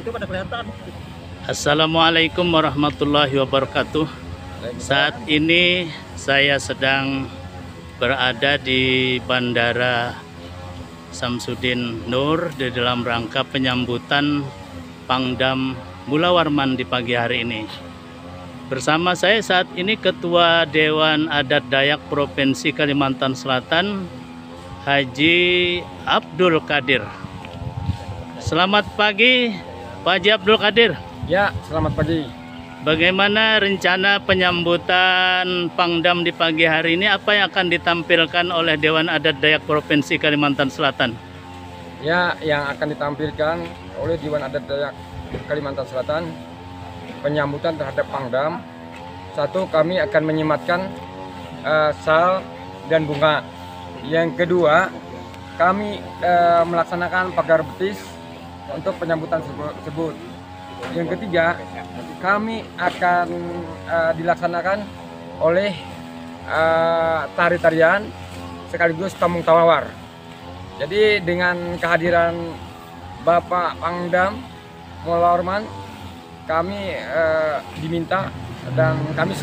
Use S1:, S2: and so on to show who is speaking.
S1: itu pada kelihatan.
S2: Assalamualaikum warahmatullahi wabarakatuh. Saat ini saya sedang berada di Bandara Samsudin Nur di dalam rangka penyambutan Pangdam Mula Warman di pagi hari ini. Bersama saya saat ini Ketua Dewan Adat Dayak Provinsi Kalimantan Selatan, Haji Abdul Qadir. Selamat pagi, Pak Haji Abdul Qadir.
S3: Ya, selamat pagi.
S2: Bagaimana rencana penyambutan Pangdam di pagi hari ini? Apa yang akan ditampilkan oleh Dewan Adat Dayak Provinsi Kalimantan Selatan?
S3: Ya, yang akan ditampilkan oleh Dewan Adat Dayak Kalimantan Selatan penyambutan terhadap Pangdam. Satu, kami akan menyematkan sal dan bunga. Yang kedua, kami melaksanakan pagar betis untuk penyambutan tersebut. Yang ketiga, kami akan dilaksanakan oleh tari-tarian sekaligus tamung tawawar. Jadi dengan kehadiran Bapak Pangdam Mula Warman, kami diminta dan kami